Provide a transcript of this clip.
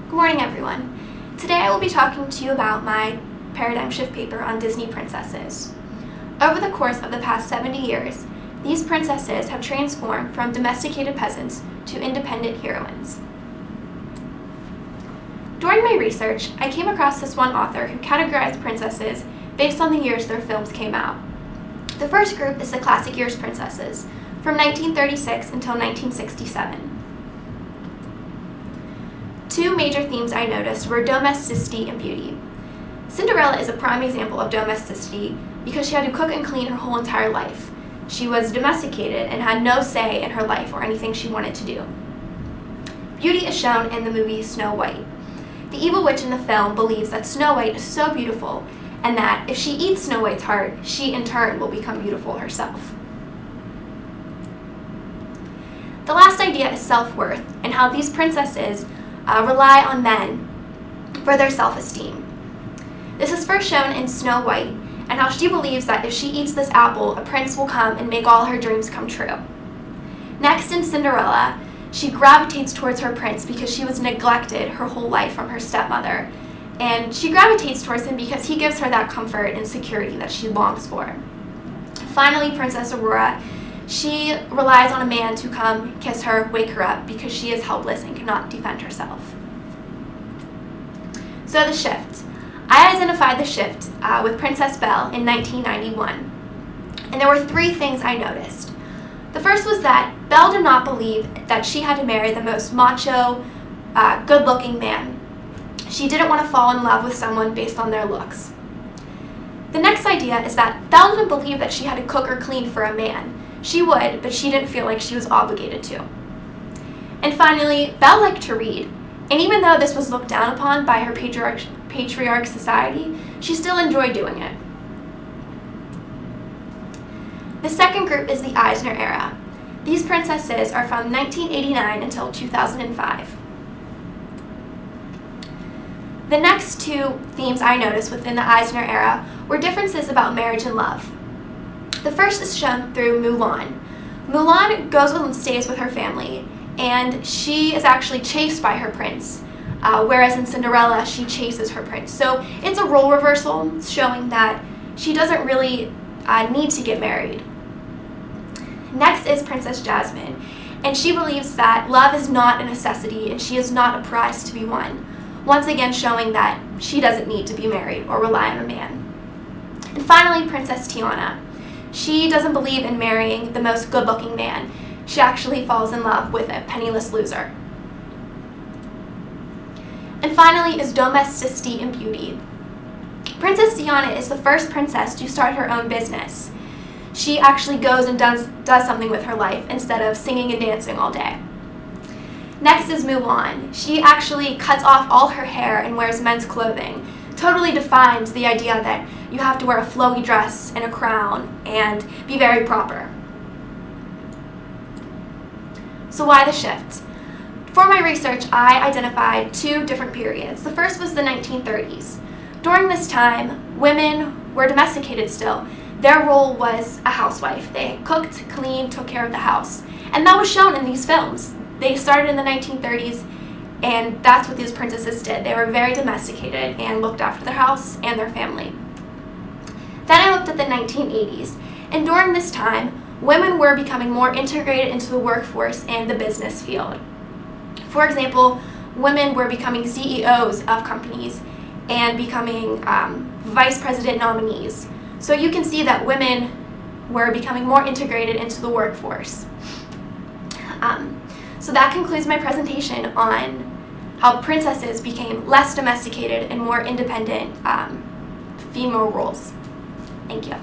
Good morning, everyone. Today I will be talking to you about my paradigm shift paper on Disney princesses. Over the course of the past 70 years, these princesses have transformed from domesticated peasants to independent heroines. During my research, I came across this one author who categorized princesses based on the years their films came out. The first group is the classic years princesses, from 1936 until 1967. Two major themes I noticed were domesticity and beauty. Cinderella is a prime example of domesticity because she had to cook and clean her whole entire life. She was domesticated and had no say in her life or anything she wanted to do. Beauty is shown in the movie Snow White. The evil witch in the film believes that Snow White is so beautiful and that if she eats Snow White's heart, she in turn will become beautiful herself. The last idea is self-worth and how these princesses rely on men for their self-esteem. This is first shown in Snow White and how she believes that if she eats this apple, a prince will come and make all her dreams come true. Next, in Cinderella, she gravitates towards her prince because she was neglected her whole life from her stepmother, and she gravitates towards him because he gives her that comfort and security that she longs for. Finally, Princess Aurora, she relies on a man to come kiss her, wake her up, because she is helpless and cannot defend herself. So the shift. I identified the shift with Princess Belle in 1991, and there were three things I noticed. The first was that Belle did not believe that she had to marry the most macho, good-looking man. She didn't want to fall in love with someone based on their looks. The next idea is that Belle didn't believe that she had to cook or clean for a man. She would, but she didn't feel like she was obligated to. And finally, Belle liked to read, and even though this was looked down upon by her patriarch society, she still enjoyed doing it. The second group is the Eisner era. These princesses are from 1989 until 2005. The next two themes I noticed within the Eisner era were differences about marriage and love. The first is shown through Mulan. Mulan goes and stays with her family, and she is actually chased by her prince, whereas in Cinderella, she chases her prince. So it's a role reversal, showing that she doesn't really need to get married. Next is Princess Jasmine, and she believes that love is not a necessity and she is not a prize to be won, once again showing that she doesn't need to be married or rely on a man. And finally, Princess Tiana. She doesn't believe in marrying the most good-looking man. She actually falls in love with a penniless loser. And finally is domesticity and beauty. Princess Diana is the first princess to start her own business. She actually goes and does something with her life instead of singing and dancing all day. Next is Mulan. She actually cuts off all her hair and wears men's clothing. Totally defines the idea that you have to wear a flowy dress and a crown and be very proper. So why the shift? For my research, I identified two different periods. The first was the 1930s. During this time, women were domesticated still. Their role was a housewife. They cooked, cleaned, took care of the house. And that was shown in these films. They started in the 1930s, and that's what these princesses did. They were very domesticated and looked after their house and their family. Then I looked at the 1980s, and during this time, women were becoming more integrated into the workforce and the business field. For example, women were becoming CEOs of companies and becoming vice president nominees. So you can see that women were becoming more integrated into the workforce. So that concludes my presentation on how princesses became less domesticated and more independent female roles. Thank you.